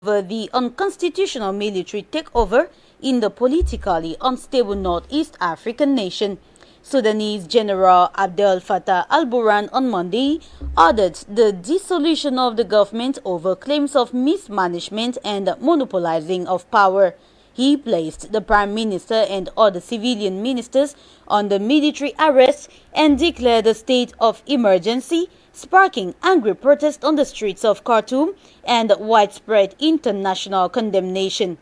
over the unconstitutional military takeover in the politically unstable Northeast African nation. Sudanese General Abdel Fattah al-Burhan on Monday ordered the dissolution of the government over claims of mismanagement and monopolizing of power. He placed the Prime Minister and other civilian ministers under military arrest and declared a state of emergency, sparking angry protests on the streets of Khartoum and widespread international condemnation.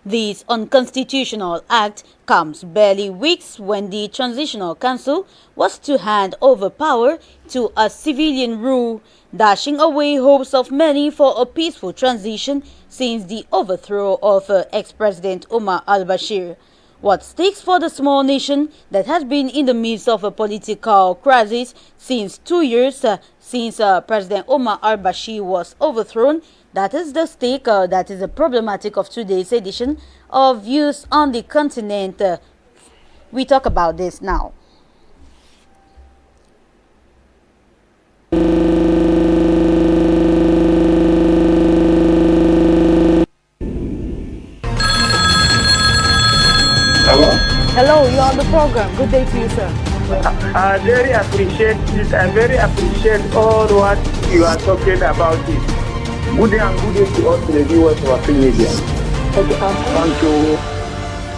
This unconstitutional act comes barely weeks when the Transitional Council was to hand over power to a civilian rule, dashing away hopes of many for a peaceful transition since the overthrow of ex-President Omar al-Bashir. What stakes for the small nation that has been in the midst of a political crisis since 2 years since President Omar al-Bashir was overthrown? That is the stake, that is the problematic of today's edition of Views on the Continent. We talk about this now. Hello? Hello, you're on the program. Good day to you, sir. I very appreciate it. I very appreciate all what you are talking about it. Good day and good day to all the viewers of African Media. Thank you.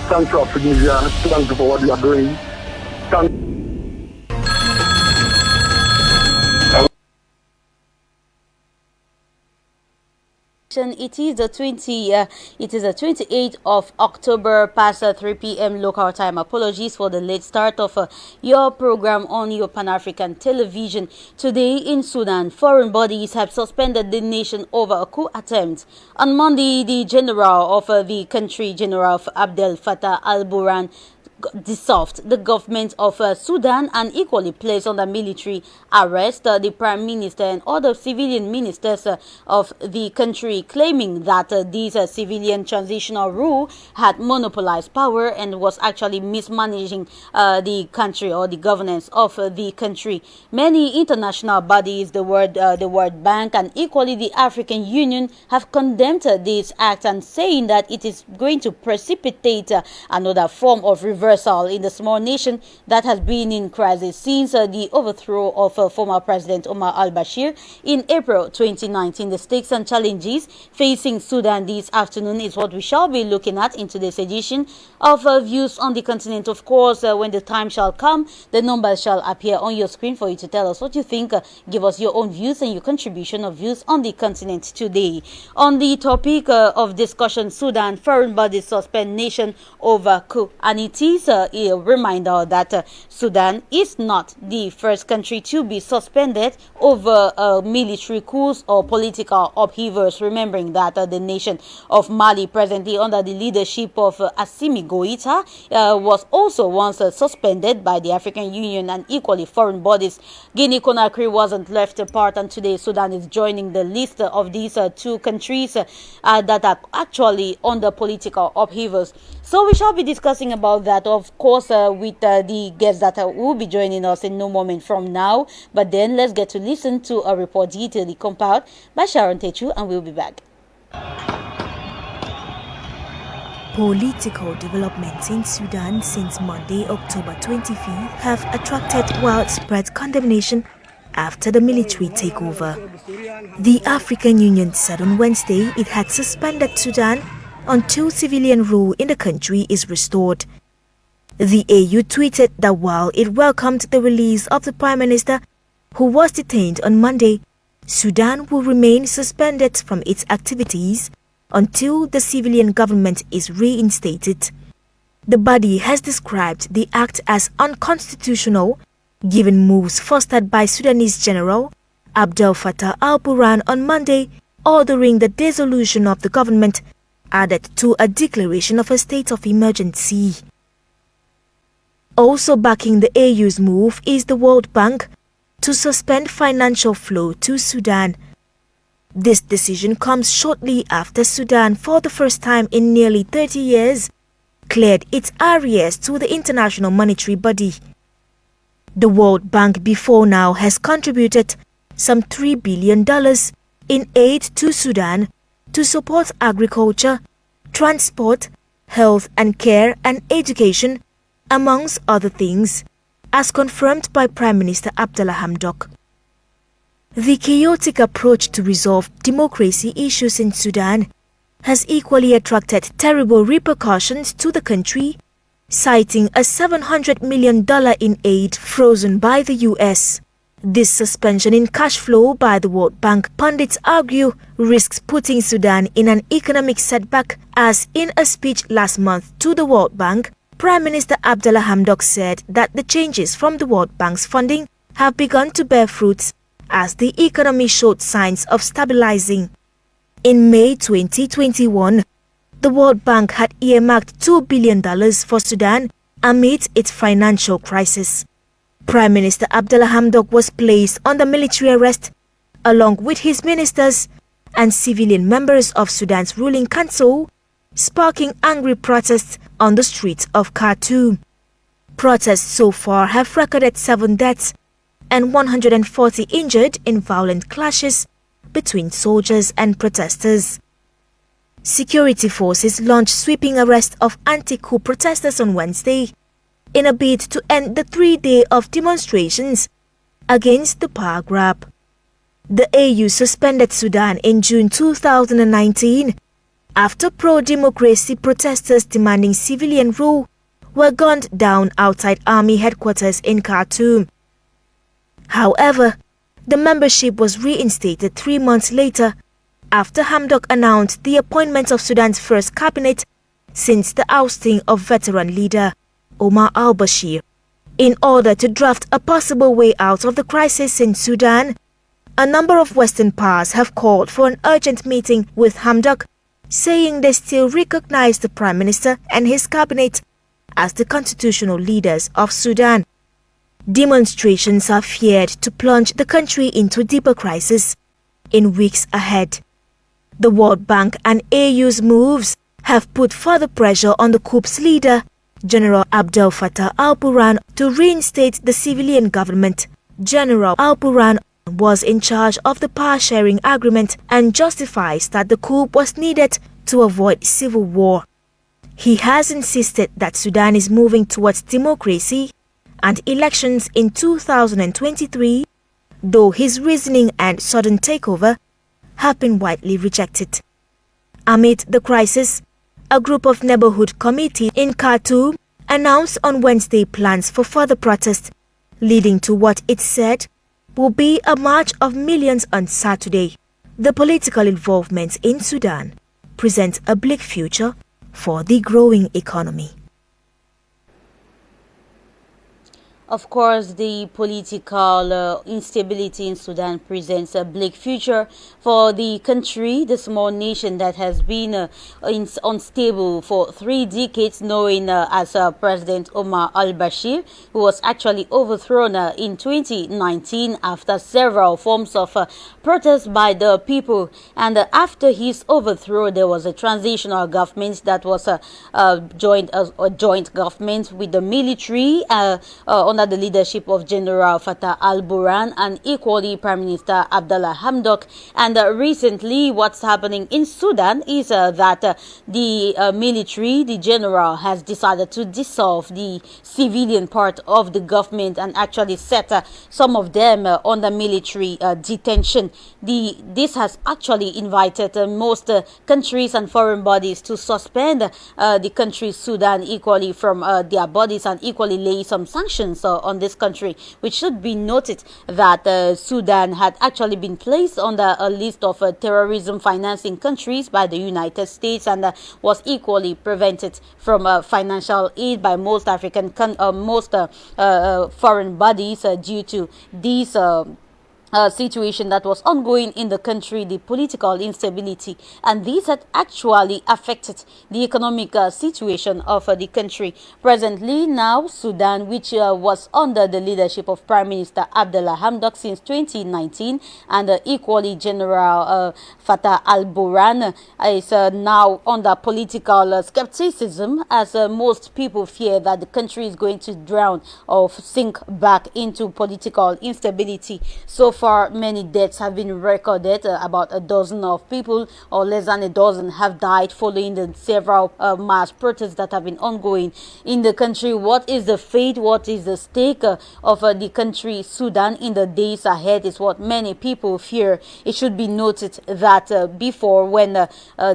Thank you, African Media. Thank you for what you are doing. It is the 28th of October, past 3 p.m. local time. Apologies for the late start of your program on your Pan-African television. Today in Sudan, foreign bodies have suspended the nation over a coup attempt. On Monday, the general of the country, General Abdel Fattah al-Burhan, dissolved the government of Sudan and equally placed under military arrest the Prime Minister and other civilian ministers of the country, claiming that this civilian transitional rule had monopolized power and was actually mismanaging the country or the governance of the country. Many international bodies, the World Bank and equally the African Union, have condemned this act and saying that it is going to precipitate another form of reversal in the small nation that has been in crisis since the overthrow of former President Omar al-Bashir in April 2019. The stakes and challenges facing Sudan this afternoon is what we shall be looking at in today's edition of Views on the Continent. Of course, when the time shall come, the numbers shall appear on your screen for you to tell us what you think. Give us your own views and your contribution of Views on the Continent today. On the topic of discussion, Sudan, foreign bodies suspend nation over coup. And it is a reminder that Sudan is not the first country to be suspended over military coups or political upheavals. Remembering that the nation of Mali, presently under the leadership of Assimi Goïta, was also once suspended by the African Union and equally foreign bodies. Guinea-Conakry wasn't left apart, and today Sudan is joining the list of these two countries that are actually under political upheavals. So we shall be discussing about that, of course, with the guests that will be joining us in no moment from now. But then let's get to listen to a report detailedly compiled by Sharon Techu, and we'll be back. Political developments in Sudan since Monday, October 25th, have attracted widespread condemnation after the military takeover. The African Union said on Wednesday it had suspended Sudan until civilian rule in the country is restored. The AU tweeted that while it welcomed the release of the Prime Minister, who was detained on Monday, Sudan will remain suspended from its activities until the civilian government is reinstated. The body has described the act as unconstitutional, given moves fostered by Sudanese General Abdel Fattah al-Burhan on Monday, ordering the dissolution of the government, added to a declaration of a state of emergency. Also backing the AU's move is the World Bank to suspend financial flow to Sudan. This decision comes shortly after Sudan, for the first time in nearly 30 years, cleared its arrears to the International Monetary Body. The World Bank before now has contributed some $3 billion in aid to Sudan to support agriculture, transport, health and care and education, amongst other things, as confirmed by Prime Minister Abdallah Hamdok. The chaotic approach to resolve democracy issues in Sudan has equally attracted terrible repercussions to the country, citing a $700 million in aid frozen by the US. This suspension in cash flow by the World Bank, pundits argue, risks putting Sudan in an economic setback, as in a speech last month to the World Bank, Prime Minister Abdallah Hamdok said that the changes from the World Bank's funding have begun to bear fruits as the economy showed signs of stabilizing. In May 2021, the World Bank had earmarked $2 billion for Sudan amid its financial crisis. Prime Minister Abdallah Hamdok was placed under military arrest along with his ministers and civilian members of Sudan's ruling council, sparking angry protests on the streets of Khartoum. Protests so far have recorded 7 deaths and 140 injured in violent clashes between soldiers and protesters. Security forces launched sweeping arrests of anti-coup protesters on Wednesday in a bid to end the 3-day of demonstrations against the power grab. The AU suspended Sudan in June 2019 after pro-democracy protesters demanding civilian rule were gunned down outside army headquarters in Khartoum. However, the membership was reinstated 3 months later after Hamdok announced the appointment of Sudan's first cabinet since the ousting of veteran leader Omar al-Bashir. In order to draft a possible way out of the crisis in Sudan, a number of Western powers have called for an urgent meeting with Hamdok, saying they still recognize the Prime Minister and his cabinet as the constitutional leaders of Sudan. Demonstrations are feared to plunge the country into deeper crisis in weeks ahead. The World Bank and AU's moves have put further pressure on the coup's leader, General Abdel Fattah al-Burhan, to reinstate the civilian government. General al-Burhan was in charge of the power-sharing agreement and justifies that the coup was needed to avoid civil war. He has insisted that Sudan is moving towards democracy and elections in 2023, though his reasoning and sudden takeover have been widely rejected. Amid the crisis, a group of neighborhood committees in Khartoum announced on Wednesday plans for further protest, leading to what it said will be a march of millions on Saturday. The political involvement in Sudan presents a bleak future for the growing economy. Of course, the political instability in Sudan presents a bleak future for the country, the small nation that has been unstable for 3 decades, known as President Omar al-Bashir, who was actually overthrown in 2019 after several forms of protest by the people. And after his overthrow, there was a transitional government that was a joint government with the military under the leadership of General Fattah al-Burhan and equally Prime Minister Abdallah Hamdok. And recently what's happening in Sudan is that the military, the general, has decided to dissolve the civilian part of the government and actually set some of them under military detention. This has actually invited most countries and foreign bodies to suspend the country Sudan equally from their bodies and equally lay some sanctions on this country, which should be noted that Sudan had actually been placed on a list of terrorism financing countries by the United States and was equally prevented from financial aid by most foreign bodies due to these situation that was ongoing in the country, the political instability, and these had actually affected the economic situation of the country. Presently now, Sudan, which was under the leadership of Prime Minister Abdallah Hamdok since 2019, and equally General Fattah al-Burhan, is now under political skepticism, as most people fear that the country is going to drown or sink back into political instability. So far, many deaths have been recorded. About a dozen of people, or less than a dozen, have died following the several mass protests that have been ongoing in the country. What is the fate? What is the stake of the country Sudan in the days ahead is what many people fear. It should be noted that before, when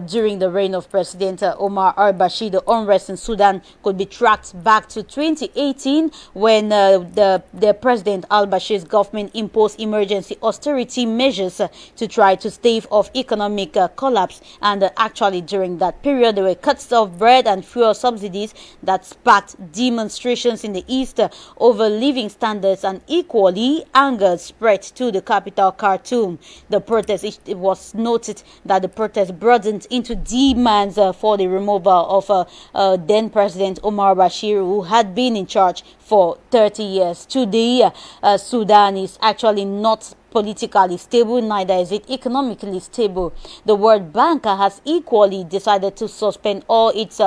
during the reign of President Omar al-Bashir, the unrest in Sudan could be tracked back to 2018, when the President al-Bashir's government imposed emergency austerity measures to try to stave off economic collapse. And actually, during that period, there were cuts of bread and fuel subsidies that sparked demonstrations in the east over living standards, and equally anger spread to the capital Khartoum. The protest, it was noted that the protest broadened into demands for the removal of then President Omar Bashir, who had been in charge for 30 years. Today, Sudan is actually not politically stable, neither is it economically stable. The World Bank has equally decided to suspend all its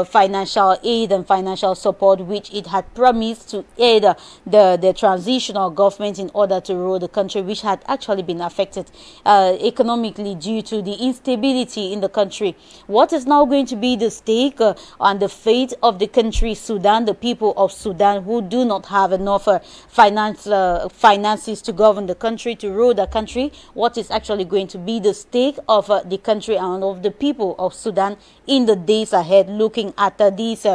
financial aid and financial support, which it had promised to aid the transitional government in order to rule the country, which had actually been affected economically due to the instability in the country. What is now going to be the stake on the fate of the country Sudan, the people of Sudan who do not have enough finances to govern the country, to rule the country? What is actually going to be the stake of the country and of the people of Sudan in the days ahead, looking at these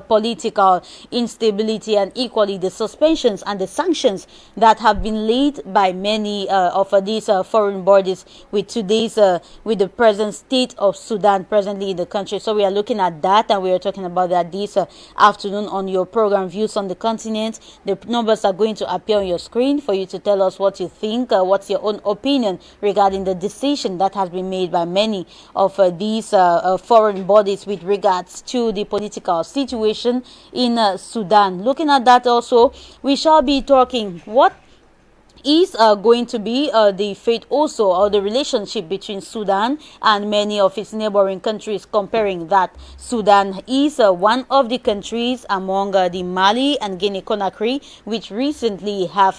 political instability, and equally the suspensions and the sanctions that have been laid by many of these foreign bodies with today's with the present state of Sudan presently in the country. So we are looking at that, and we are talking about that this afternoon on your program Views on the Continent. The numbers are going to appear on your screen for you to tell us what you think, what's your own opinion regarding the decision that has been made by many of these foreign bodies with regards to the political situation in Sudan. Looking at that also, we shall be talking what is going to be the fate also, or the relationship between Sudan and many of its neighboring countries, comparing that Sudan is one of the countries among the Mali and Guinea-Conakry, which recently have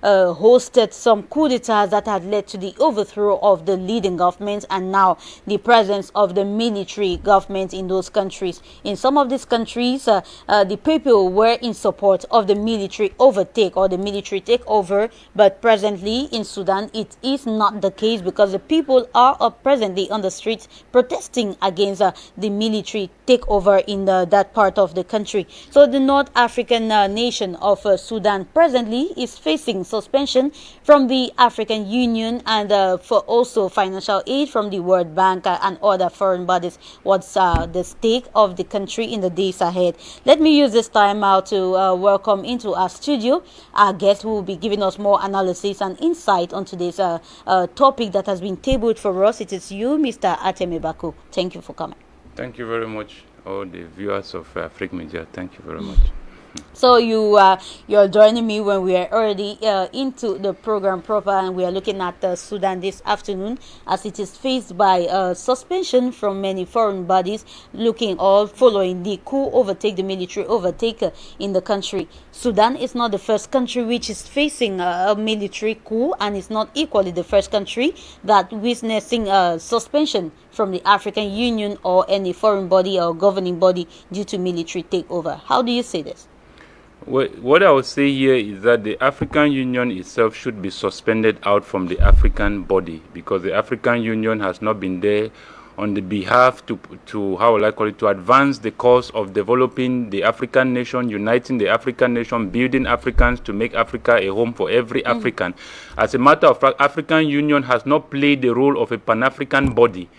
hosted some coup d'etats that had led to the overthrow of the leading government, and now the presence of the military government in those countries. In some of these countries, the people were in support of the military overtake or the military takeover, but presently in Sudan it is not the case, because the people are presently on the streets protesting against the military takeover in that part of the country. So the North African nation of Sudan presently is facing suspension from the African Union and for also financial aid from the World Bank and other foreign bodies. What's the stake of the country in the days ahead? Let me use this time out to welcome into our studio our guest, who will be giving us more analysis and insight on today's topic that has been tabled for us. It is you, Mr. Ateme Bako. Thank you for coming. Thank you very much, all the viewers of Afrique Media. Thank you very much. So you're joining me when we are already into the program proper, and we are looking at Sudan this afternoon, as it is faced by suspension from many foreign bodies, looking all following the coup overtake, the military overtake in the country. Sudan is not the first country which is facing a military coup, and it's not equally the first country that witnessing suspension from the African Union or any foreign body or governing body due to military takeover. How do you say this? Well, what I would say here is that the African Union itself should be suspended out from the African body, because the African Union has not been there on the behalf to how will I call it, to advance the cause of developing the African nation, uniting the African nation, building Africans to make Africa a home for every African. As a matter of fact, African Union has not played the role of a Pan-African body.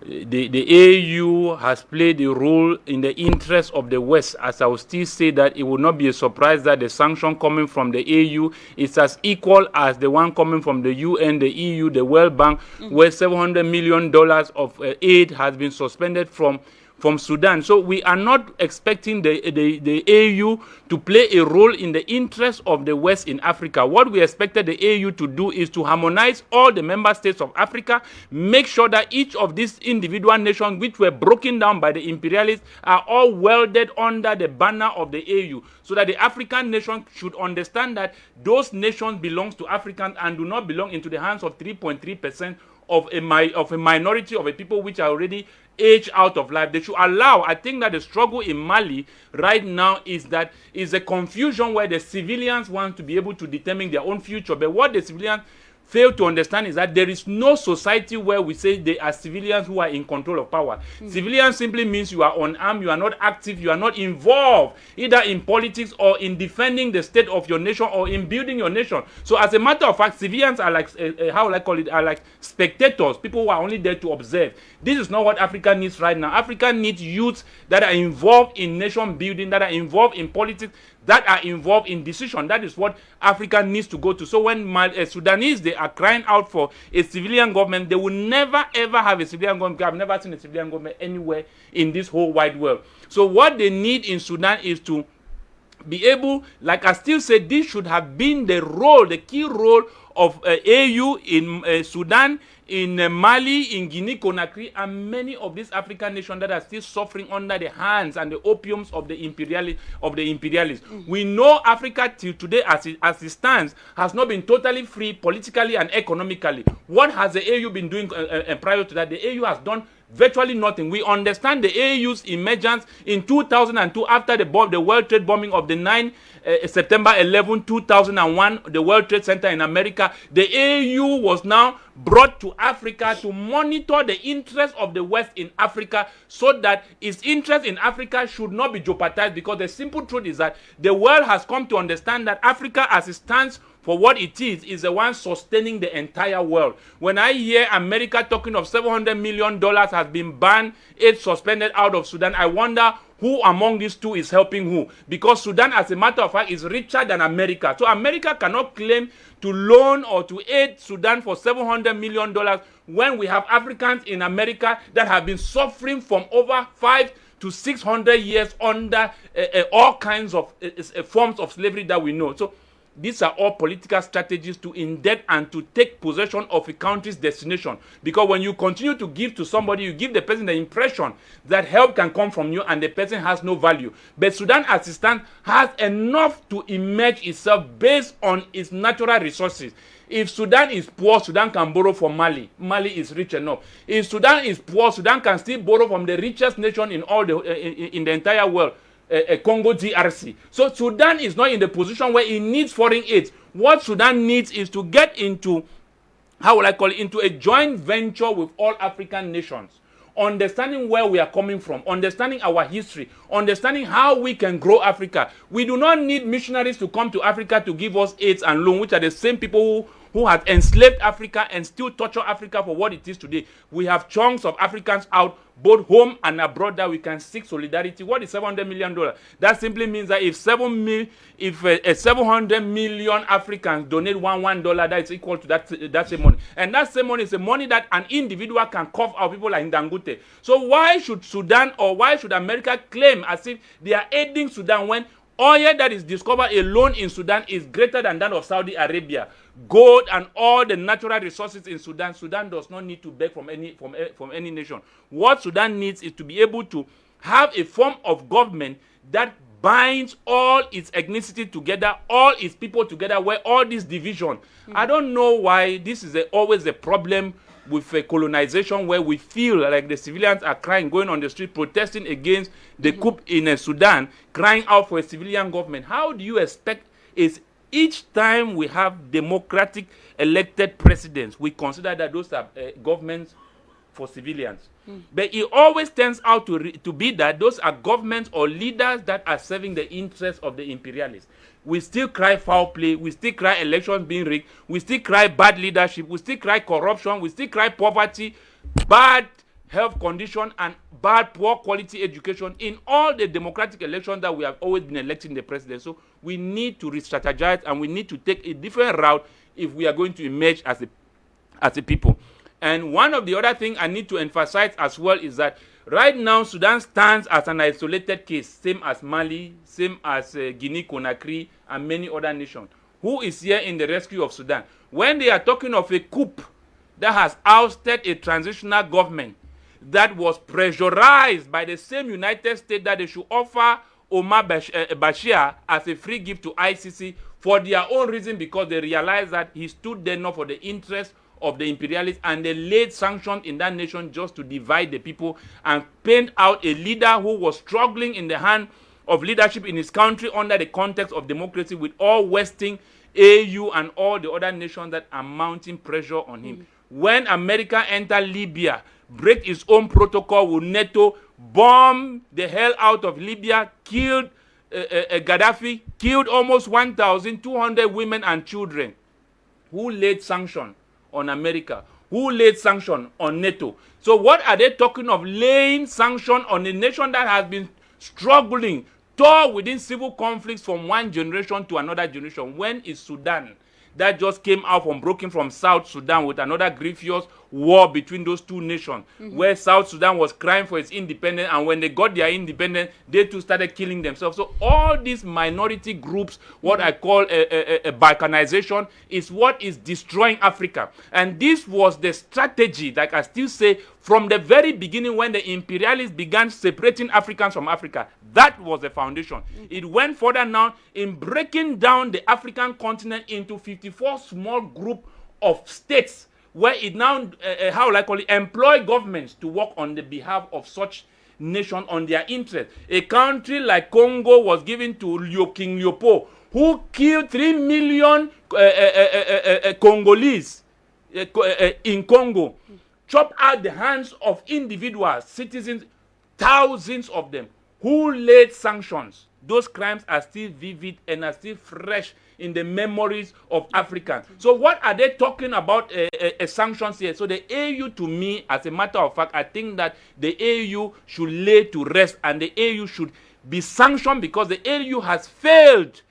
The AU has played a role in the interest of the West, as I will still say that it will not be a surprise that the sanction coming from the AU is as equal as the one coming from the UN, the EU, the World Bank, where $700 million of aid has been suspended from from Sudan. So we are not expecting the AU to play a role in the interests of the West in Africa. What we expected the AU to do is to harmonize all the member states of Africa, make sure that each of these individual nations which were broken down by the imperialists are all welded under the banner of the AU, so that the African nation should understand that those nations belong to Africans and do not belong into the hands of 3.3% of a minority of a people which are already aged out of life. They should allow. I think that the struggle in Mali right now is a confusion where the civilians want to be able to determine their own future, but what the civilians fail to understand is that there is no society where we say they are civilians who are in control of power. Civilian simply means you are unarmed, you are not active, you are not involved either in politics or in defending the state of your nation or in building your nation. So as a matter of fact, civilians are like, how will I call it, are like spectators, people who are only there to observe. This is not what Africa needs right now. Africa needs youth that are involved in nation building, that are involved in politics, that are involved in decision. That is what Africa needs to go to. So when Sudanese, they are crying out for a civilian government, they will never ever have a civilian government. I've never seen a civilian government anywhere in this whole wide world. So what they need in Sudan is to be able, like I still say, this should have been the role, the key role of AU in Sudan, in Mali, in Guinea-Conakry, and many of these African nations that are still suffering under the hands and the opiums of the imperialists. We know Africa till today, as it stands, has not been totally free politically and economically. What has the AU been doing prior to that? The AU has done virtually nothing. We understand the AU's emergence in 2002 after the World Trade bombing of the September 11, 2001, the World Trade Center in America. The AU was now brought to Africa to monitor the interests of the West in Africa, so that its interest in Africa should not be jeopardized, because the simple truth is that the world has come to understand that Africa, as it stands for what it is the one sustaining the entire world. When I hear America talking of $700 million has been banned, aid suspended out of Sudan, I wonder who among these two is helping who? Because Sudan, as a matter of fact, is richer than America. So America cannot claim to loan or to aid Sudan for $700 million when we have Africans in America that have been suffering from over 500 to 600 years under all kinds of forms of slavery that we know. So these are all political strategies to indebt and to take possession of a country's destination. Because when you continue to give to somebody, you give the person the impression that help can come from you and the person has no value. But Sudan, as it stands, has enough to emerge itself based on its natural resources. If Sudan is poor, Sudan can borrow from Mali. Mali is rich enough. If Sudan is poor, Sudan can still borrow from the richest nation in all in the entire world. Congo DRC. So Sudan is not in the position where it needs foreign aid. What Sudan needs is to get into, how will I call it, into a joint venture with all African nations, understanding where we are coming from, understanding our history, understanding how we can grow Africa. We do not need missionaries to come to Africa to give us aids and loan, which are the same people who have enslaved Africa and still torture Africa for what it is today. We have chunks of Africans out, both home and abroad, that we can seek solidarity. What is $700 million? That simply means that if 700 million Africans donate $1, that is equal to that same money. And that same money is the money that an individual can cough out, people like Dangote. So why should Sudan, or why should America claim as if they are aiding Sudan when oil that is discovered alone in Sudan is greater than that of Saudi Arabia? Gold and all the natural resources in Sudan. Sudan does not need to beg from any nation. What Sudan needs is to be able to have a form of government that binds all its ethnicity together, all its people together, where all this division. I don't know why this is always a problem with colonization, where we feel like the civilians are crying, going on the street, protesting against the coup in Sudan, crying out for a civilian government. How do you expect is each time we have democratic elected presidents, we consider that those are governments for civilians. But it always turns out to be that those are governments or leaders that are serving the interests of the imperialists. We still cry foul play, we still cry elections being rigged, we still cry bad leadership, we still cry corruption, we still cry poverty, bad health condition, and poor quality education in all the democratic elections that we have always been electing the president. So we need to re-strategize, and we need to take a different route if we are going to emerge as a people. And one of the other things I need to emphasize as well is that Right now, Sudan stands as an isolated case, same as Mali, same as Guinea-Conakry, and many other nations. Who is here in the rescue of Sudan? When they are talking of a coup that has ousted a transitional government that was pressurized by the same United States that they should offer Omar Bashir as a free gift to ICC for their own reason, because they realized that he stood there not for the interest of the imperialists, and they laid sanctions in that nation just to divide the people and paint out a leader who was struggling in the hand of leadership in his country under the context of democracy, with all Western, AU, and all the other nations that are mounting pressure on him. When America entered Libya, break its own protocol with NATO, bomb the hell out of Libya, killed Gaddafi, killed almost 1,200 women and children. Who laid sanction on America? Who laid sanction on NATO? So what are they talking of laying sanction on a nation that has been struggling, tore within civil conflicts from one generation to another generation? When is Sudan, that just came out from broken from South Sudan with another grievous war between those two nations, where South Sudan was crying for its independence, and when they got their independence, they too started killing themselves. So all these minority groups, what I call a balkanization, is what is destroying Africa. And this was the strategy, like I still say, from the very beginning, when the imperialists began separating Africans from Africa. That was the foundation. It went further now in breaking down the African continent into 54 small groups of states, where it now, how will I call it, employ governments to work on the behalf of such nation on their interest. A country like Congo was given to King Leopold, who killed 3 million Congolese in Congo, chopped out the hands of individuals, citizens, thousands of them. Who laid sanctions? Those crimes are still vivid and are still fresh in the memories of Africans. So what are they talking about sanctions here? So the AU, to me, as a matter of fact, I think that the AU should lay to rest, and the AU should be sanctioned, because the AU has failed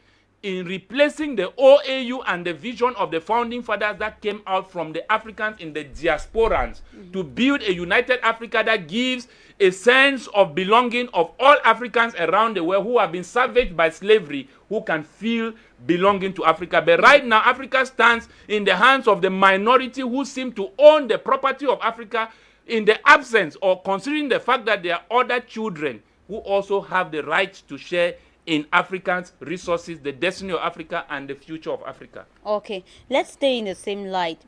in replacing the OAU and the vision of the founding fathers that came out from the Africans in the diasporans, to build a united Africa that gives a sense of belonging of all Africans around the world who have been savaged by slavery, who can feel belonging to Africa. But right now, Africa stands in the hands of the minority who seem to own the property of Africa, in the absence, or considering the fact that there are other children who also have the right to share in Africans' resources, the destiny of Africa, and the future of Africa. Okay, let's stay in the same light.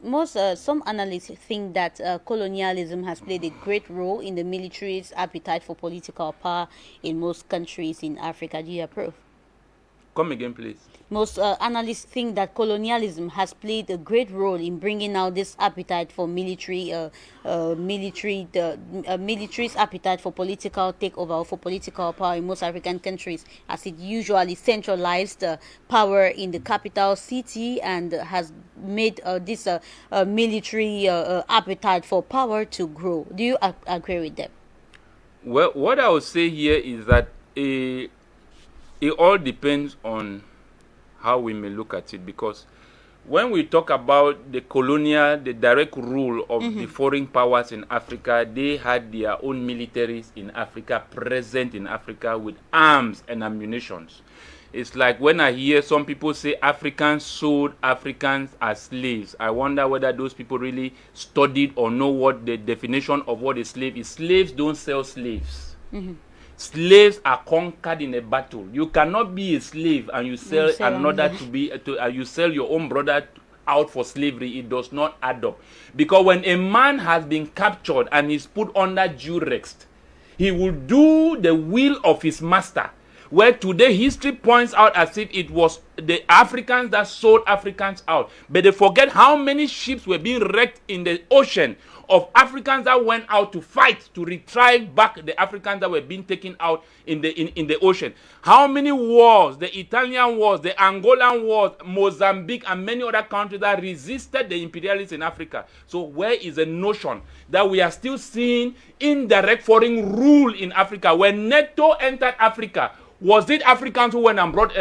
Some analysts think that colonialism has played a great role in the military's appetite for political power in most countries in Africa. Do you approve? Come again, please. Most analysts think that colonialism has played a great role in bringing out this appetite for military's appetite for political takeover, for political power in most African countries, as it usually centralized power in the capital city and has made this military appetite for power to grow. Do you agree with them? Well, what I would say here is that it all depends on how we may look at it, because when we talk about the colonial, the direct rule of the foreign powers in Africa, they had their own militaries in Africa, present in Africa with arms and ammunitions. It's like when I hear some people say Africans sold Africans as slaves. I wonder whether those people really studied or know what the definition of what a slave is. Slaves don't sell slaves. Slaves are conquered in a battle. You cannot be a slave and you sell another you sell your own brother out for slavery. It does not add up. Because when a man has been captured and is put under duress, he will do the will of his master. Where today history points out as if it was the Africans that sold Africans out. But they forget how many ships were being wrecked in the ocean of Africans that went out to fight to retrieve back the Africans that were being taken out in the ocean. How many wars, the Italian wars, the Angolan wars, Mozambique, and many other countries that resisted the imperialists in Africa. So where is the notion that we are still seeing indirect foreign rule in Africa? When NATO entered Africa, was it Africans who went and brought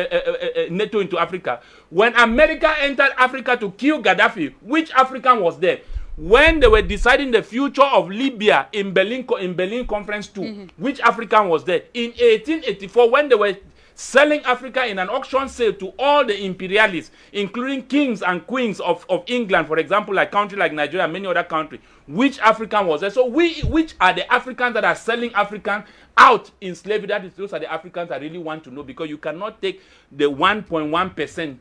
NATO into Africa? When America entered Africa to kill Gaddafi, which African was there? when they were deciding the future of Libya in Berlin Conference 2, which African was there? In 1884, when they were selling Africa in an auction sale to all the imperialists, including kings and queens of England, for example, like country like Nigeria and many other countries, which African was there? So which are the Africans that are selling Africans out in slavery? Those are the Africans I really want to know, because you cannot take the 1.1%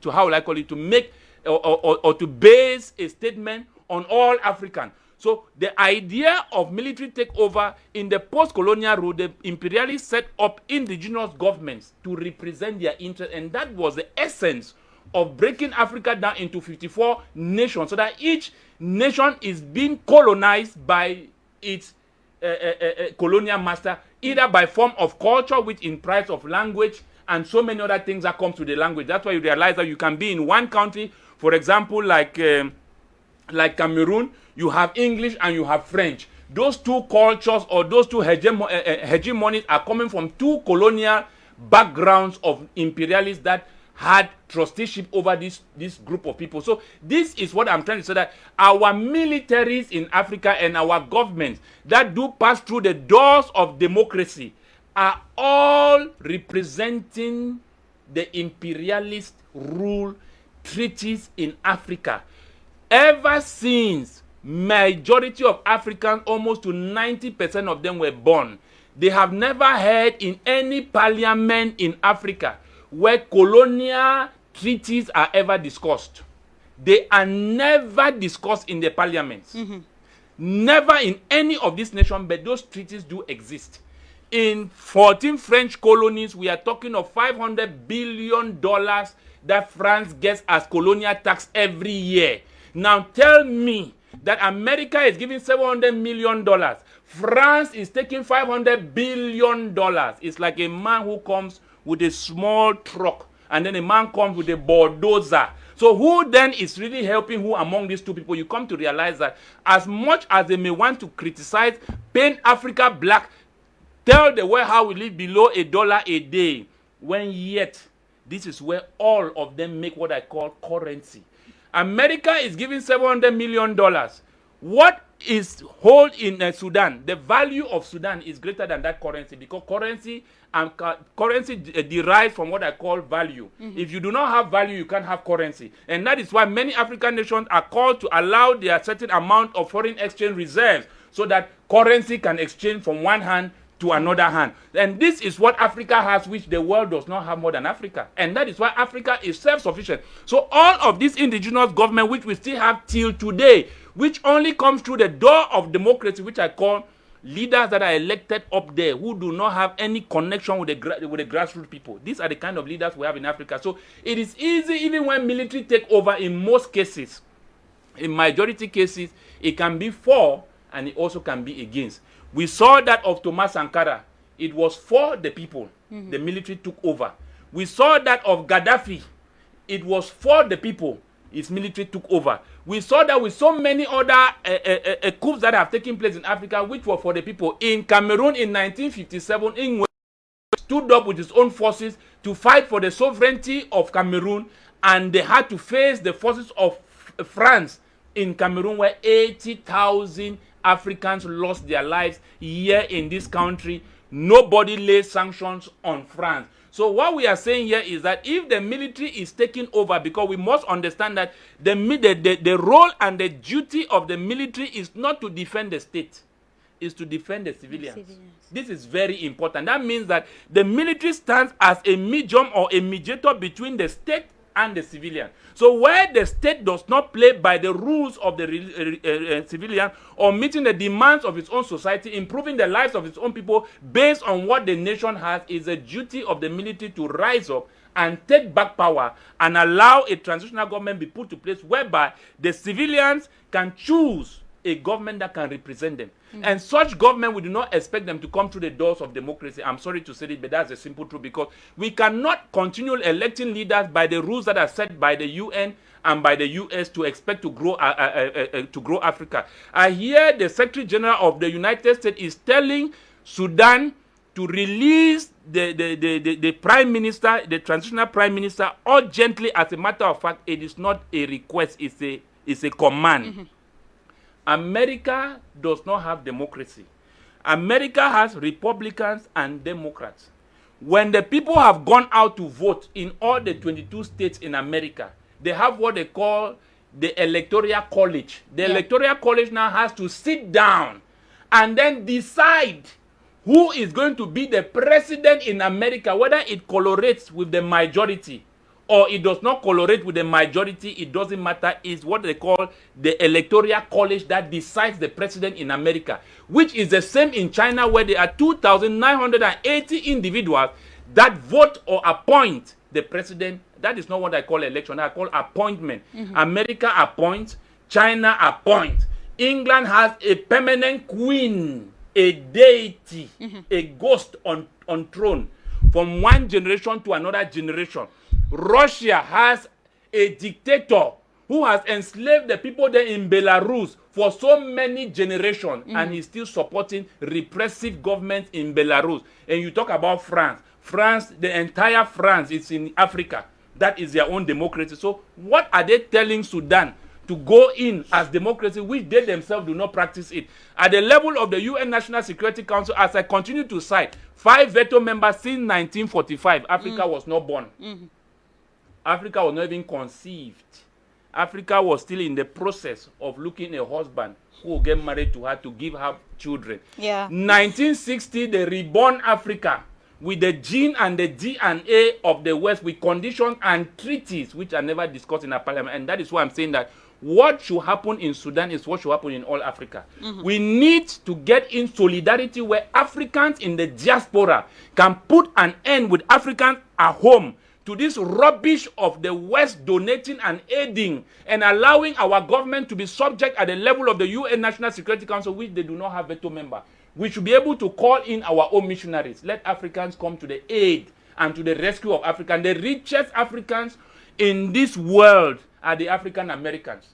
to how will I call it, to make or to base a statement on all Africans. So the idea of military takeover in the post-colonial rule, the imperialists set up indigenous governments to represent their interests, and that was the essence of breaking Africa down into 54 nations, so that each nation is being colonized by its colonial master, either by form of culture, which in price of language, and so many other things that come to the language. That's why you realize that you can be in one country, for example, like Cameroon, you have English and you have French. Those two cultures or those two hegemonies are coming from two colonial backgrounds of imperialists that had trusteeship over this group of people. So this is what I'm trying to say, that our militaries in Africa and our governments that do pass through the doors of democracy are all representing the imperialist rule treaties in Africa. Ever since majority of Africans, almost to 90% of them were born, they have never heard in any parliament in Africa where colonial treaties are ever discussed. They are never discussed in the parliaments. Never in any of these nations, but those treaties do exist. In 14 French colonies, we are talking of $500 billion that France gets as colonial tax every year. Now tell me that America is giving $700 million. France is taking $500 billion. It's like a man who comes with a small truck, and then a man comes with a bulldozer. So who then is really helping who among these two people? You come to realize that as much as they may want to criticize, paint Africa black, tell the world how we live below $1 a day, when yet this is where all of them make what I call currency. America is giving $700 million. What is hold in Sudan? The value of Sudan is greater than that currency, because currency derives from what I call value. If you do not have value, you can't have currency. And that is why many African nations are called to allow their certain amount of foreign exchange reserves, so that currency can exchange from one hand to another hand. And this is what Africa has, which the world does not have more than Africa. And that is why Africa is self-sufficient. So all of this indigenous government, which we still have till today, which only comes through the door of democracy, which I call leaders that are elected up there, who do not have any connection with the grassroots people. These are the kind of leaders we have in Africa. So it is easy, even when military take over, in most cases, in majority cases, it can be for and it also can be against. We saw that of Thomas Sankara. It was for the people. The military took over. We saw that of Gaddafi. It was for the people. His military took over. We saw that with so many other coups that have taken place in Africa, which were for the people. In Cameroon in 1957, England stood up with its own forces to fight for the sovereignty of Cameroon, and they had to face the forces of France in Cameroon, where 80,000 Africans lost their lives here in this country. Nobody laid sanctions on France. So what we are saying here is that if the military is taking over, because we must understand that the role and the duty of the military is not to defend the state, is to defend the civilians. This is very important. That means that the military stands as a medium or a mediator between the state and the civilian. So where the state does not play by the rules of the civilian, or meeting the demands of its own society, improving the lives of its own people based on what the nation has, is a duty of the military to rise up and take back power and allow a transitional government be put to place, whereby the civilians can choose a government that can represent them. And such government, we do not expect them to come through the doors of democracy. I'm sorry to say it, but that's the simple truth, because we cannot continue electing leaders by the rules that are set by the UN and by the US to expect to grow Africa. I hear the Secretary General of the United States is telling Sudan to release the prime minister, the transitional prime minister, urgently. As a matter of fact, it is not a request, it's a command. America does not have democracy. America has Republicans and Democrats. When the people have gone out to vote in all the 22 states in America, they have what they call the Electoral College. The Electoral College now has to sit down and then decide who is going to be the president in America, whether it correlates with the majority or it does not correlate with the majority. It doesn't matter. It's what they call the Electoral College that decides the president in America, which is the same in China, where there are 2,980 individuals that vote or appoint the president. That is not what I call election. I call appointment. America appoints, China appoints. England has a permanent queen, a deity, a ghost on throne from one generation to another generation. Russia has a dictator who has enslaved the people there in Belarus for so many generations, and he's still supporting repressive governments in Belarus. And you talk about France. France, the entire France is in Africa. That is their own democracy. So what are they telling Sudan to go in as democracy, which they themselves do not practice it? At the level of the UN National Security Council, as I continue to cite, 5 veto members since 1945, Africa was not born. Africa was not even conceived. Africa was still in the process of looking a husband who will get married to her to give her children. 1960, they reborn Africa with the gene and the DNA of the West, with conditions and treaties which are never discussed in a parliament. And that is why I'm saying that what should happen in Sudan is what should happen in all Africa. We need to get in solidarity where Africans in the diaspora can put an end with Africans at home to this rubbish of the West donating and aiding and allowing our government to be subject at the level of the UN National Security Council, which they do not have veto member. We should be able to call in our own missionaries. Let Africans come to the aid and to the rescue of Africans. The richest Africans in this world are the African Americans.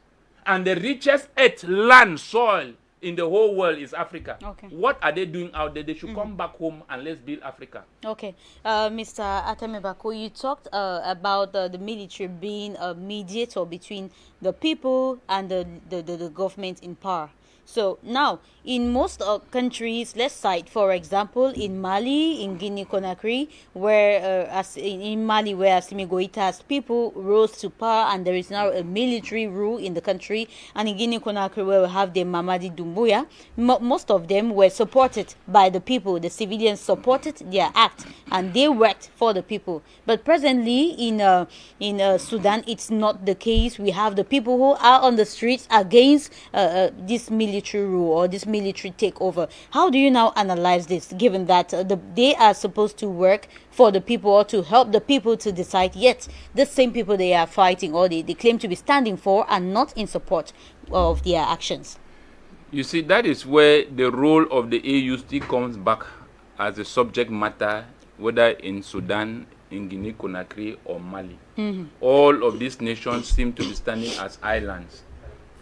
And the richest earth, land, soil in the whole world is Africa. What are they doing out there? They should come back home and let's build Africa. Mr. Atamebako, you talked about the military being a mediator between the people and the government in power. So now, in most countries, let's cite, for example, in Mali, in Guinea-Conakry, where in Mali, where Assimi Goïta's people rose to power, and there is now a military rule in the country, and in Guinea-Conakry, where we have the Mamadi Doumbouya, most of them were supported by the people. The civilians supported their act, and they worked for the people. But presently, in Sudan, it's not the case. We have the people who are on the streets against this military rule or this military takeover. How do you now analyze this, given that they are supposed to work for the people or to help the people to decide, yet the same people they are fighting or they claim to be standing for are not in support of their actions? You see, that is where the role of the AU still comes back as a subject matter, whether in Sudan, in Guinea-Conakry or Mali. All of these nations seem to be standing as islands,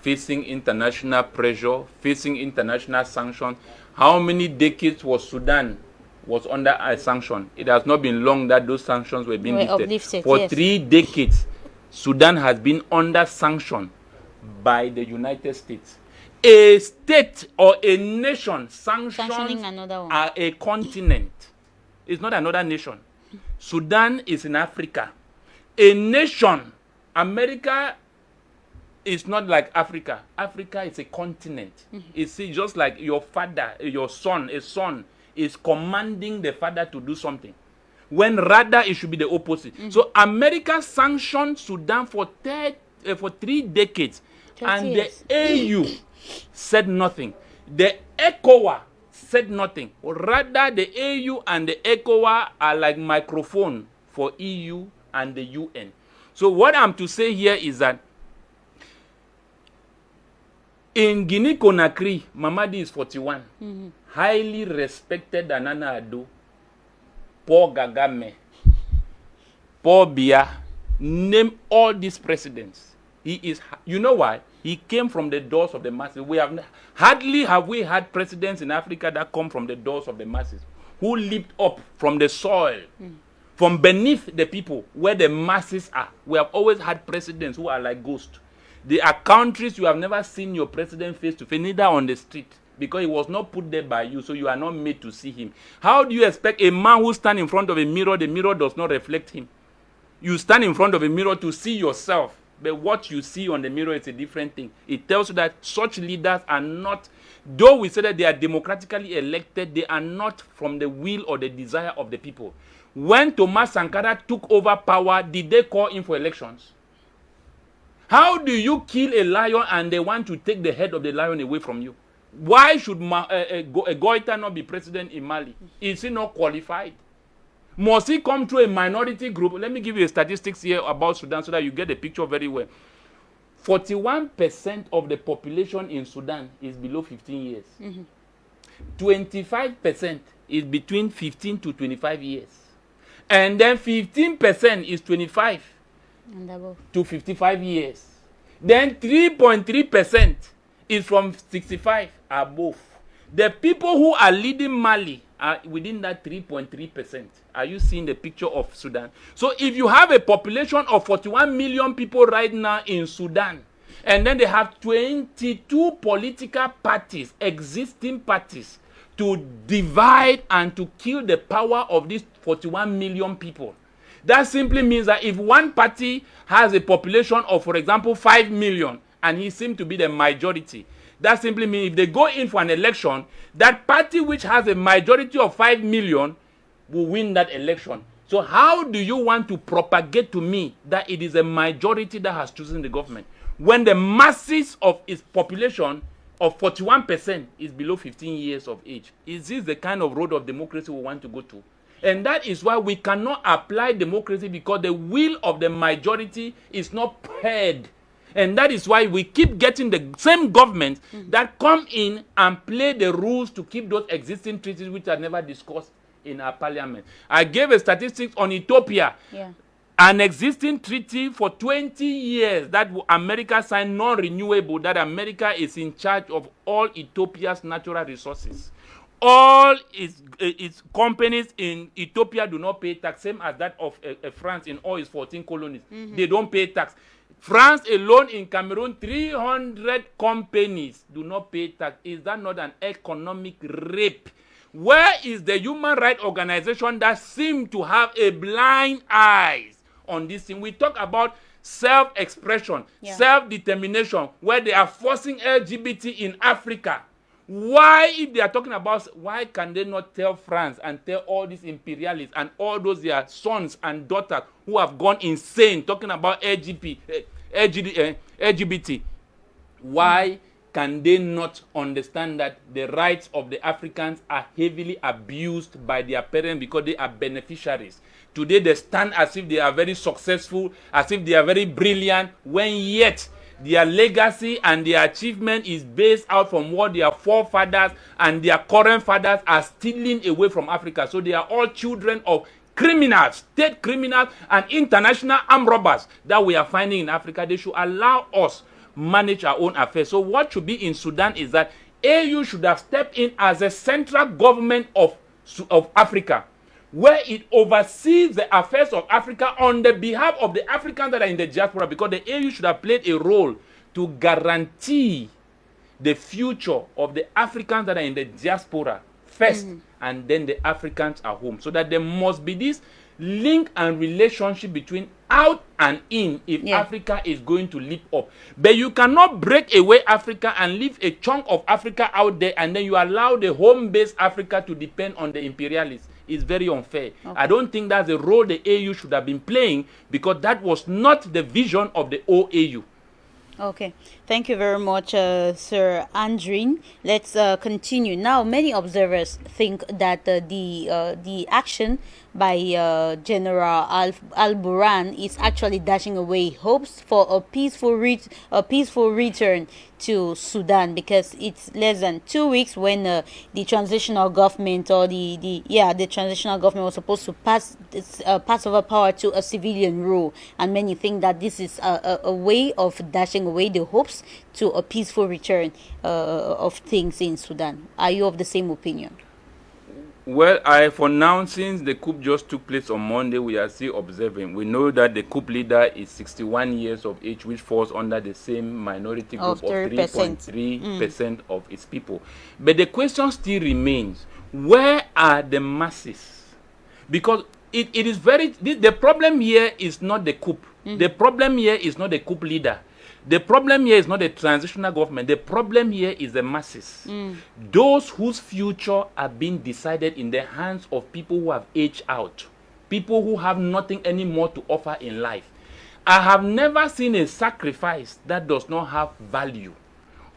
facing international pressure, facing international sanctions. How many decades was Sudan was under a sanction? It has not been long that those sanctions were being lifted. For 3 decades, Sudan has been under sanction by the United States. A state or a nation sanctioning another one. A continent. It's not another nation. Sudan is in Africa. A nation, America, it's not like Africa. Africa is a continent. It's just like your father, your son, a son is commanding the father to do something, when rather it should be the opposite. So America sanctioned Sudan for 3 decades, and years. The AU said nothing. The ECOWAS said nothing. Rather, the AU and the ECOWAS are like microphone for EU and the UN. So what I'm to say here is that in Guinea-Conakry, Mamadi is 41. Highly respected Nana Addo, Paul Kagame, Paul Biya, name all these presidents. He is, you know why? He came from the doors of the masses. Hardly have we had presidents in Africa that come from the doors of the masses, who leaped up from the soil, from beneath the people, where the masses are. We have always had presidents who are like ghosts. There are countries you have never seen your president face to face, neither on the street, because he was not put there by you, so you are not made to see him. How do you expect a man who stands in front of a mirror, the mirror does not reflect him? You stand in front of a mirror to see yourself, but what you see on the mirror is a different thing. It tells you that such leaders are not, though we say that they are democratically elected, they are not from the will or the desire of the people. When Thomas Sankara took over power, did they call him for elections? How do you kill a lion and they want to take the head of the lion away from you? Why should Goita not be president in Mali? Is he not qualified? Must he come through a minority group? Let me give you a statistics here about Sudan so that you get the picture very well. 41% of the population in Sudan is below 15 years. 25% is between 15 to 25 years. And then 15% is 25 to 55 years. Then 3.3% is from 65 above. The people who are leading Mali are within that 3.3%. Are you seeing the picture of Sudan? So if you have a population of 41 million people right now in Sudan, and then they have 22 political parties, existing parties, to divide and to kill the power of these 41 million people. That simply means that if one party has a population of, for example, 5 million, and he seems to be the majority, that simply means if they go in for an election, that party which has a majority of 5 million will win that election. So how do you want to propagate to me that it is a majority that has chosen the government when the masses of its population of 41% is below 15 years of age? Is this the kind of road of democracy we want to go to? And that is why we cannot apply democracy, because the will of the majority is not heard. And that is why we keep getting the same government that come in and play the rules to keep those existing treaties which are never discussed in our parliament. I gave a statistics on Ethiopia. Yeah. An existing treaty for 20 years that America signed, non-renewable, that America is in charge of all Ethiopia's natural resources. All its companies in Ethiopia do not pay tax, same as that of France in all its 14 colonies. They don't pay tax. France alone in Cameroon, 300 companies do not pay tax. Is that not an economic rape? Where is the human rights organization that seem to have a blind eyes on this thing? We talk about self-expression, self-determination, where they are forcing LGBT in Africa. Why, if they are talking about, why can they not tell France and tell all these imperialists and all those their sons and daughters who have gone insane talking about LGBT? Why can they not understand that the rights of the Africans are heavily abused by their parents because they are beneficiaries? Today they stand as if they are very successful, as if they are very brilliant, when yet their legacy and their achievement is based out from what their forefathers and their current fathers are stealing away from Africa. So they are all children of criminals, state criminals and international armed robbers that we are finding in Africa. They should allow us manage our own affairs. So what should be in Sudan is that AU should have stepped in as a central government of Africa, where it oversees the affairs of Africa on the behalf of the Africans that are in the diaspora, because the AU should have played a role to guarantee the future of the Africans that are in the diaspora first, and then the Africans at home. So that there must be this link and relationship between out and in if Africa is going to leap up. But you cannot break away Africa and leave a chunk of Africa out there, and then you allow the home-based Africa to depend on the imperialists. It's very unfair. I don't think that's the role the AU should have been playing, because that was not the vision of the OAU. Okay, thank you very much, Sir Andrin. Let's continue. Now, many observers think that the action by General Al-Burhan is actually dashing away hopes for a peaceful return to Sudan, because it's less than 2 weeks when the transitional government, or the transitional government was supposed to pass over power to a civilian rule, and many think that this is a way of dashing away the hopes to a peaceful return of things in Sudan. Are you of the same opinion? Well, for now, since the coup just took place on Monday, we are still observing. We know that the coup leader is 61 years of age, which falls under the same minority group of 3.3% of its people. But the question still remains, where are the masses? Because it is very, the problem here is not the coup. The problem here is not the coup leader. The problem here is not the transitional government. The problem here is the masses. Those whose future are being decided in the hands of people who have aged out, people who have nothing anymore to offer in life. I have never seen a sacrifice that does not have value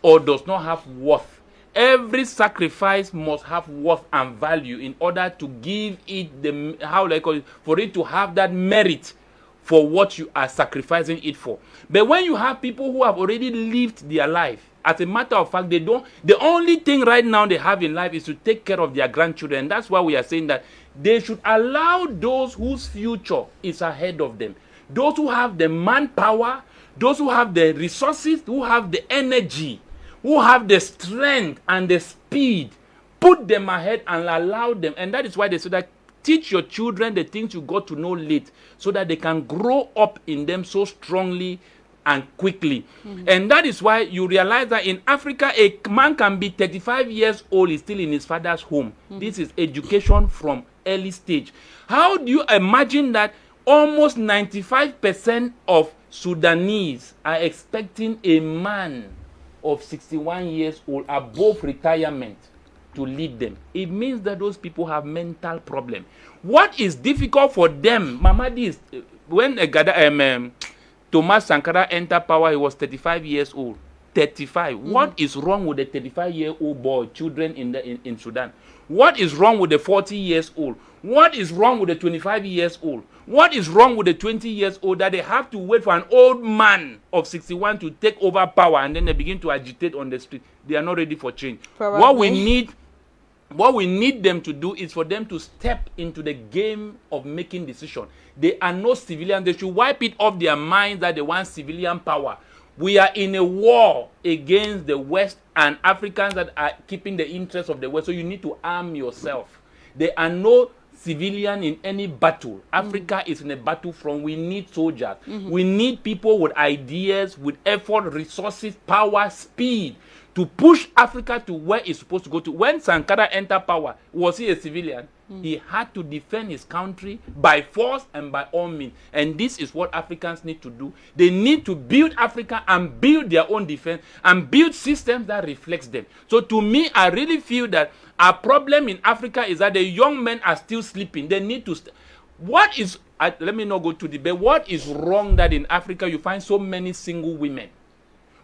or does not have worth. Every sacrifice must have worth and value in order to give it the, how do I call it, for it to have that merit for what you are sacrificing it for. But when you have people who have already lived their life, as a matter of fact, the only thing right now they have in life is to take care of their grandchildren. That's why we are saying that they should allow those whose future is ahead of them, those who have the manpower, those who have the resources, who have the energy, who have the strength and the speed, put them ahead and allow them. And that is why they say that teach your children the things you got to know late, so that they can grow up in them so strongly and quickly. And that is why you realize that in Africa, a man can be 35 years old, is still in his father's home. This is education from early stage. How do you imagine that almost 95% of Sudanese are expecting a man of 61 years old above retirement to lead them? It means that those people have mental problem. What is difficult for them, Mamadi, is when Thomas Sankara entered power, he was 35 years old. 35. What is wrong with the 35-year-old boy, children in Sudan? What is wrong with the 40 years old? What is wrong with the 25 years old? What is wrong with the 20 years old that they have to wait for an old man of 61 to take over power and then they begin to agitate on the street? They are not ready for change. Probably. What we need them to do is for them to step into the game of making decisions. They are no civilians. They should wipe it off their minds that they want civilian power. We are in a war against the West and Africans that are keeping the interests of the West. So you need to arm yourself. There are no civilian in any battle. Africa is in a battlefront. We need soldiers. We need people with ideas, with effort, resources, power, speed, to push Africa to where it's supposed to go to. When Sankara entered power, was he a civilian? He had to defend his country by force and by all means. And this is what Africans need to do. They need to build Africa and build their own defense and build systems that reflects them. So to me, I really feel that our problem in Africa is that the young men are still sleeping. They need to... let me not go to debate. What is wrong that in Africa you find so many single women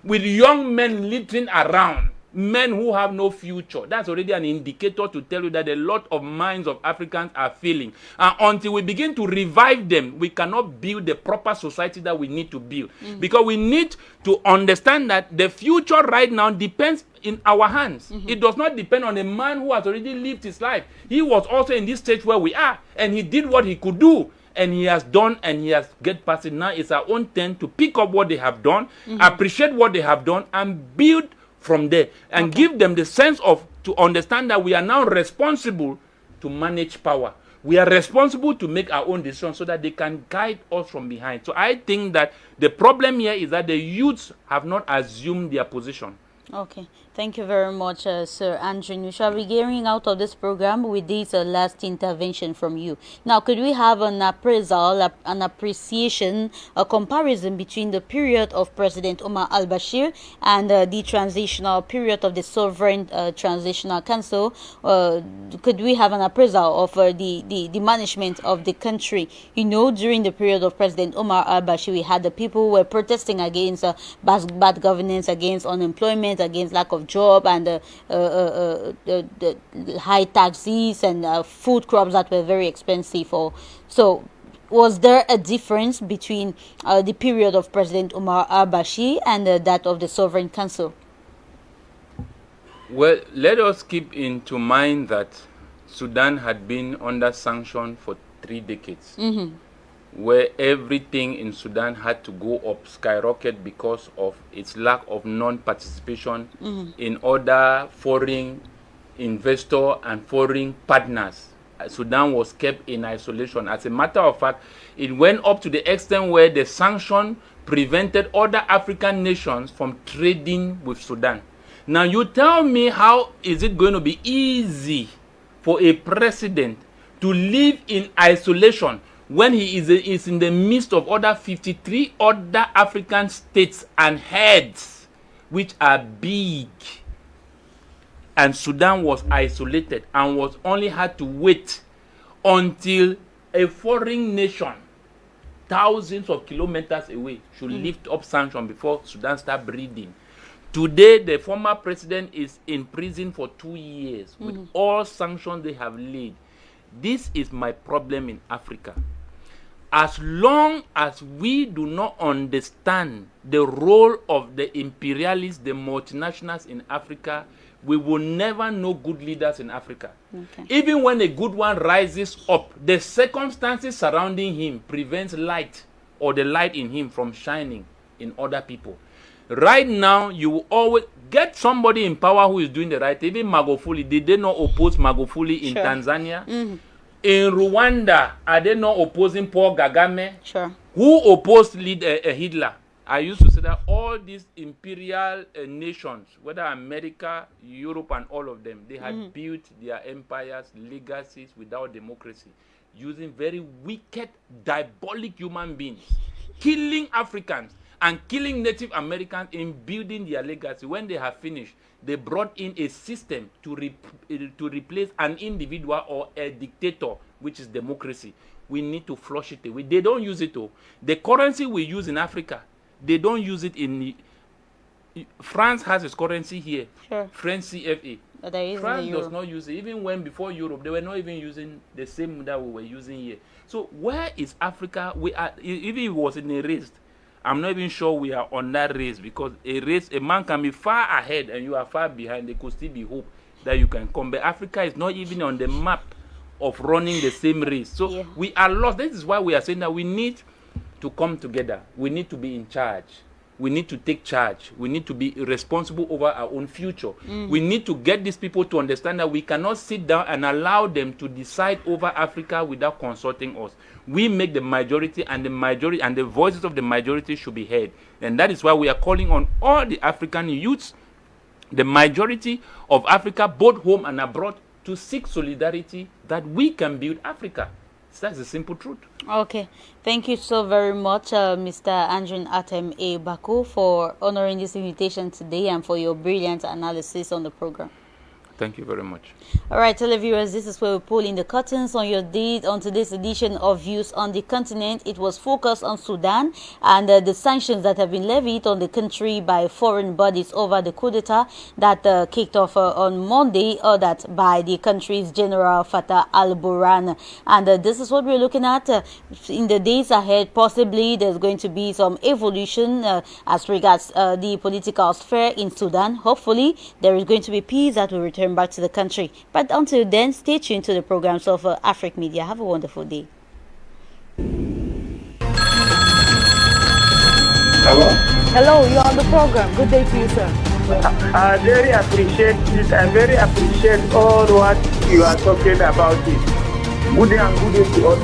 with young men littering around, men who have no future? That's already an indicator to tell you that a lot of minds of Africans are failing. And until we begin to revive them, we cannot build the proper society that we need to build. Because we need to understand that the future right now depends in our hands. It does not depend on a man who has already lived his life. He was also in this stage where we are, and he did what he could do. And he has done, and he has get past it. Now it's our own turn to pick up what they have done, appreciate what they have done, and build from there. And give them the sense of, to understand that we are now responsible to manage power. We are responsible to make our own decisions so that they can guide us from behind. So I think that the problem here is that the youths have not assumed their position. Okay, thank you very much, Sir Andrew. We shall be getting out of this program with this last intervention from you. Now, could we have an appraisal, an appreciation, a comparison between the period of President Omar al-Bashir and the transitional period of the Sovereign Transitional Council? Could we have an appraisal of the management of the country? You know, during the period of President Omar al-Bashir, we had the people who were protesting against bad governance, against unemployment, against lack of job, and the high taxes and food crops that were very expensive. So was there a difference between the period of President Omar al-Bashir and that of the Sovereign Council? Well, let us keep into mind that Sudan had been under sanction for 3 decades. Where everything in Sudan had to go up, skyrocket, because of its lack of non-participation in other foreign investors and foreign partners. Sudan was kept in isolation. As a matter of fact, it went up to the extent where the sanction prevented other African nations from trading with Sudan. Now you tell me, how is it going to be easy for a president to live in isolation when he is in the midst of other 53 other African states and heads which are big? And Sudan was isolated and was only had to wait until a foreign nation thousands of kilometers away should lift up sanctions before Sudan start breathing. Today, the former president is in prison for 2 years with all sanctions they have laid. This is my problem in Africa. As long as we do not understand the role of the imperialists, the multinationals in Africa, we will never know good leaders in Africa. Okay. Even when a good one rises up, the circumstances surrounding him prevents light or the light in him from shining in other people. Right now, you will always get somebody in power who is doing the right. Even Magufuli, did they not oppose Magufuli in Tanzania? In Rwanda, are they not opposing Paul Kagame? Who opposed Hitler? I used to say that all these imperial nations, whether America, Europe, and all of them, they had built their empires, legacies without democracy, using very wicked, diabolic human beings, killing Africans and killing Native Americans in building their legacy. When they have finished, they brought in a system to replace an individual or a dictator, which is democracy. We need to flush it away. They don't use it all. The currency we use in Africa, they don't use it in... France has its currency here. French CFA. France does not use it. Even when before Europe, they were not even using the same that we were using here. So where is Africa? We are, even if it was in a race, I'm not even sure we are on that race, because a race, a man can be far ahead and you are far behind. There could still be hope that you can come. But Africa is not even on the map of running the same race. So we are lost. This is why we are saying that we need to come together. We need to be in charge. We need to take charge. We need to be responsible over our own future. We need to get these people to understand that we cannot sit down and allow them to decide over Africa without consulting us. We make the majority, and the voices of the majority should be heard. And that is why we are calling on all the African youths, the majority of Africa, both home and abroad, to seek solidarity that we can build Africa. That's the simple truth. Okay. Thank you so very much, Mr. Andrew Atem A. Bako, for honoring this invitation today and for your brilliant analysis on the program. Thank you very much. All right, televiewers, this is where we pull in the curtains on today's edition of Views on the Continent. It was focused on Sudan and the sanctions that have been levied on the country by foreign bodies over the coup d'etat that kicked off on Monday, that by the country's General Fattah al-Burhan. And this is what we're looking at in the days ahead. Possibly there's going to be some evolution as regards the political sphere in Sudan. Hopefully there is going to be peace that will return back to the country. But until then, stay tuned to the programs of Africa Media. Have a wonderful day. Hello? Hello, you're on the program. Good day to you, sir. I very appreciate it. I very appreciate all what you are talking about it. Good day and good day to all.